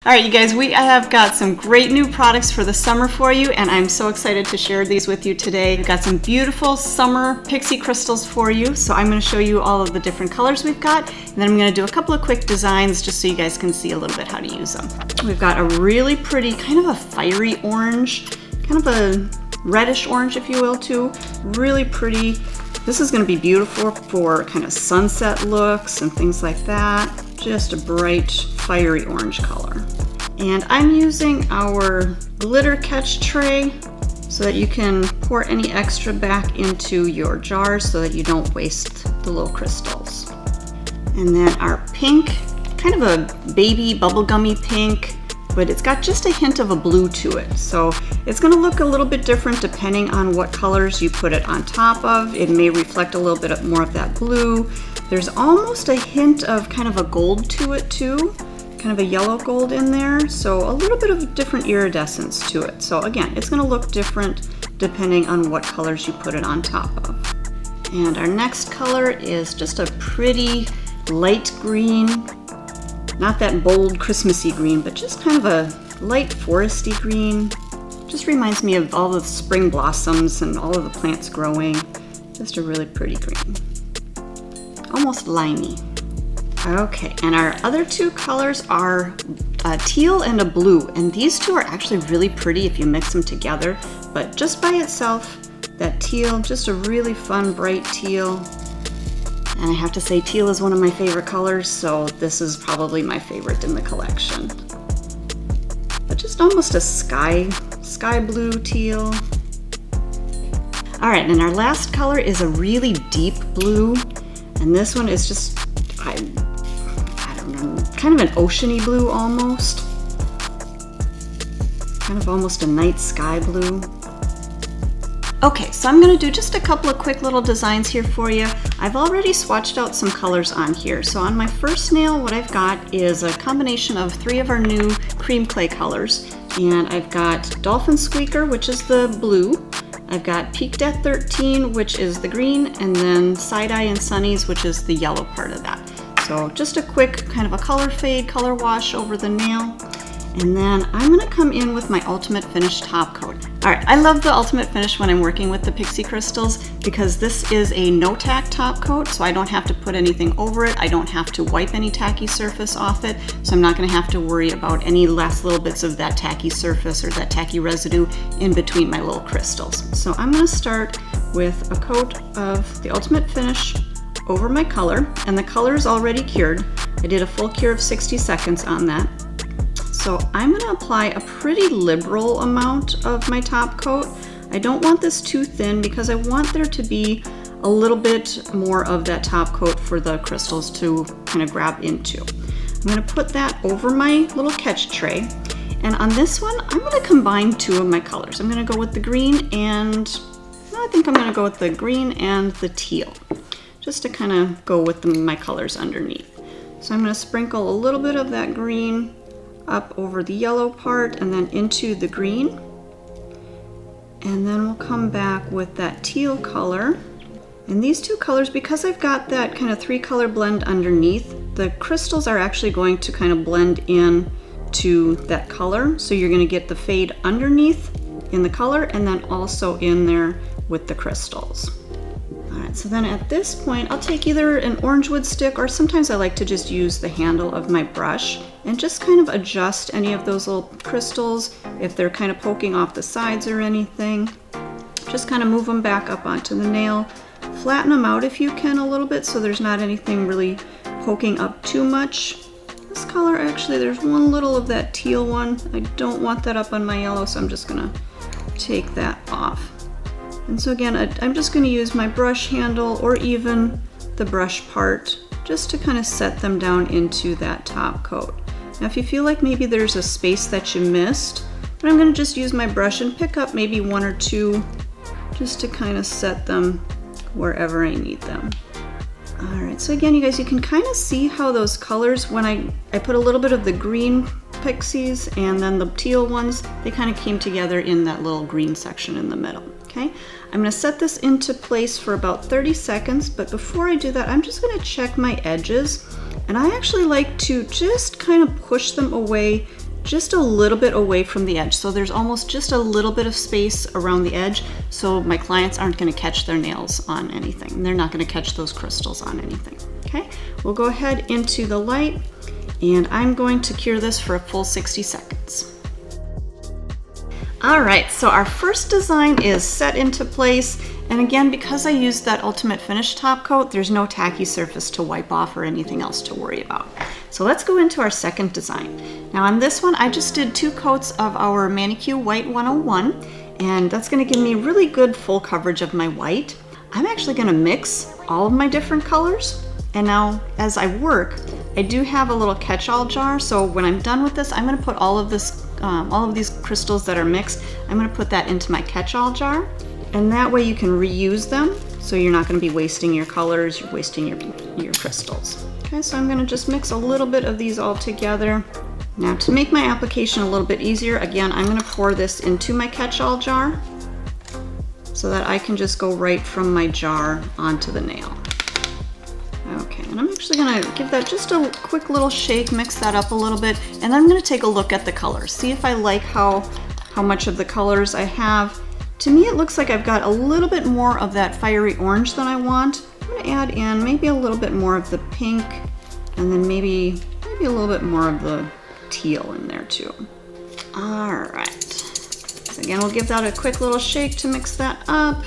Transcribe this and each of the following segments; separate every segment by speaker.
Speaker 1: All right, you guys, we have got some great new products for the summer for you, and I'm so excited to share these with you today. We've got some beautiful summer pixie crystals for you, so I'm going to show you all of the different colors we've got, and then I'm going to do a couple of quick designs just so you guys can see a little bit how to use them. We've got a really pretty, kind of a fiery orange, kind of a reddish orange, if you will, too. Really pretty. This is going to be beautiful for kind of sunset looks and things like that. Just a bright, fiery orange color. And I'm using our glitter catch tray so that you can pour any extra back into your jars so that you don't waste the little crystals. And then our pink, kind of a baby bubblegummy pink, but it's got just a hint of a blue to it. So it's gonna look a little bit different depending on what colors you put it on top of. It may reflect a little bit more of that blue. There's almost a hint of kind of a gold to it too. Kind of a yellow gold in there, so a little bit of different iridescence to it. So again, it's going to look different depending on what colors you put it on top of. And our next color is just a pretty light green, not that bold Christmassy green, but just kind of a light foresty green. Just reminds me of all the spring blossoms and all of the plants growing. Just a really pretty green, almost limey. Okay, and our other two colors are a teal and a blue, and these two are actually really pretty if you mix them together, but just by itself, that teal, just a really fun bright teal. And I have to say, teal is one of my favorite colors, so this is probably my favorite in the collection. But just almost a sky blue teal. All right, and our last color is a really deep blue, and this one is just, kind of an oceany blue almost. Kind of almost a night sky blue. Okay, so I'm going to do just a couple of quick little designs here for you. I've already swatched out some colors on here. So on my first nail, what I've got is a combination of 3 of our new cream clay colors. And I've got Dolphin Squeaker, which is the blue. I've got Peaked at 13, which is the green, and then Side Eye and Sunnies, which is the yellow part of that. So just a quick kind of a color fade, color wash over the nail. And then I'm gonna come in with my Ultimate Finish top coat. All right, I love the Ultimate Finish when I'm working with the Pixie Crystals because this is a no-tack top coat, so I don't have to put anything over it. I don't have to wipe any tacky surface off it, so I'm not gonna have to worry about any last little bits of that tacky surface or that tacky residue in between my little crystals. So I'm gonna start with a coat of the Ultimate Finish over my color, and the color is already cured. I did a full cure of 60 seconds on that. So I'm going to apply a pretty liberal amount of my top coat. I don't want this too thin because I want there to be a little bit more of that top coat for the crystals to kind of grab into. I'm going to put that over my little catch tray, and on this one I'm going to combine 2 of my colors. I'm going to go with the green and I think I'm going to go with the green and the teal, just to kind of go with my colors underneath. So I'm going to sprinkle a little bit of that green up over the yellow part and then into the green. And then we'll come back with that teal color. And these 2 colors, because I've got that kind of 3-color blend underneath, the crystals are actually going to kind of blend in to that color. So you're going to get the fade underneath in the color and then also in there with the crystals. Alright, so then at this point, I'll take either an orange wood stick, or sometimes I like to just use the handle of my brush and just kind of adjust any of those little crystals if they're kind of poking off the sides or anything. Just kind of move them back up onto the nail. Flatten them out if you can a little bit so there's not anything really poking up too much. This color, actually, there's one little of that teal one. I don't want that up on my yellow, so I'm just going to take that off. And so again, I'm just going to use my brush handle or even the brush part just to kind of set them down into that top coat. Now if you feel like maybe there's a space that you missed, but I'm going to just use my brush and pick up maybe 1 or 2 just to kind of set them wherever I need them. Alright, so again, you guys, you can kind of see how those colors, when I put a little bit of the green pixies and then the teal ones, they kind of came together in that little green section in the middle. Okay, I'm going to set this into place for about 30 seconds, but before I do that, I'm just going to check my edges, and I actually like to just kind of push them away just a little bit away from the edge. So there's almost just a little bit of space around the edge, so my clients aren't going to catch their nails on anything. They're not going to catch those crystals on anything. Okay, we'll go ahead into the light, and I'm going to cure this for a full 60 seconds. All right, so our first design is set into place. And again, because I used that Ultimate Finish top coat, there's no tacky surface to wipe off or anything else to worry about. So let's go into our second design. Now on this one, I just did 2 coats of our Manicure White 101, and that's gonna give me really good full coverage of my white. I'm actually gonna mix all of my different colors. And now as I work, I do have a little catch-all jar. So when I'm done with this, I'm gonna put all of these crystals that are mixed, I'm gonna put that into my catch-all jar. And that way you can reuse them, so you're not going to be wasting your colors, you're wasting your crystals. Okay, so I'm going to just mix a little bit of these all together. Now to make my application a little bit easier, again, I'm going to pour this into my catch-all jar so that I can just go right from my jar onto the nail. Okay, and I'm actually going to give that just a quick little shake, mix that up a little bit, and then I'm going to take a look at the colors, see if I like how much of the colors I have. To me, it looks like I've got a little bit more of that fiery orange than I want. I'm gonna add in maybe a little bit more of the pink, and then maybe a little bit more of the teal in there too. All right. So again, we'll give that a quick little shake to mix that up.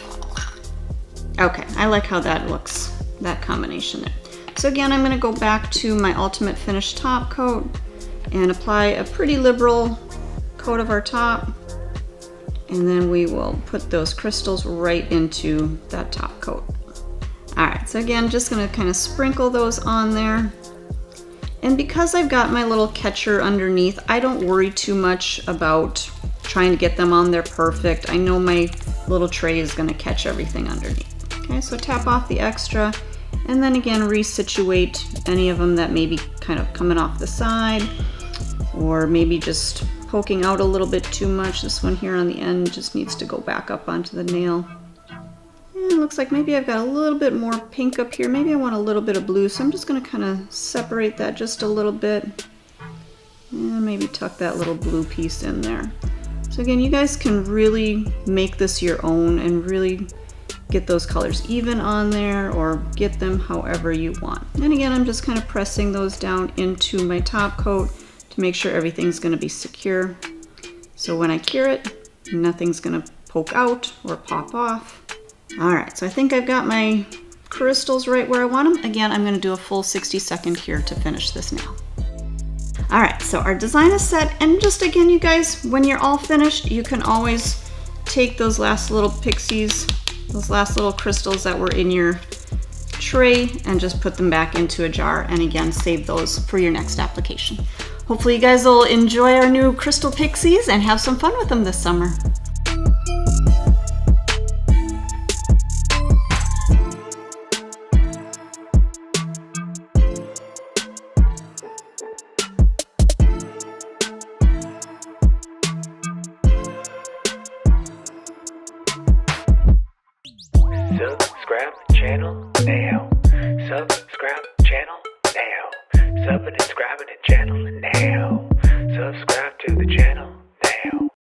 Speaker 1: Okay, I like how that looks, that combination there. So again, I'm gonna go back to my Ultimate Finish top coat and apply a pretty liberal coat of our top. And then we will put those crystals right into that top coat. All right, so again, just gonna kind of sprinkle those on there. And because I've got my little catcher underneath, I don't worry too much about trying to get them on there perfect. I know my little tray is gonna catch everything underneath. Okay, so tap off the extra, and then again, resituate any of them that may be kind of coming off the side, or maybe just poking out a little bit too much. This one here on the end just needs to go back up onto the nail. And it looks like maybe I've got a little bit more pink up here. Maybe I want a little bit of blue, so I'm just gonna kind of separate that just a little bit. And maybe tuck that little blue piece in there. So again, you guys can really make this your own and really get those colors even on there, or get them however you want. And again, I'm just kind of pressing those down into my top coat to make sure everything's going to be secure. So when I cure it, nothing's going to poke out or pop off. All right, so I think I've got my crystals right where I want them. Again, I'm going to do a full 60-second cure to finish this nail. All right, so our design is set, and just again, you guys, when you're all finished, you can always take those last little pixies, those last little crystals that were in your tray, and just put them back into a jar, and again, save those for your next application. Hopefully you guys will enjoy our new crystal pixies and have some fun with them this summer.
Speaker 2: Subscribe the channel now. Subscribe the channel now. Subscribe to the channel now. Subscribe to the channel.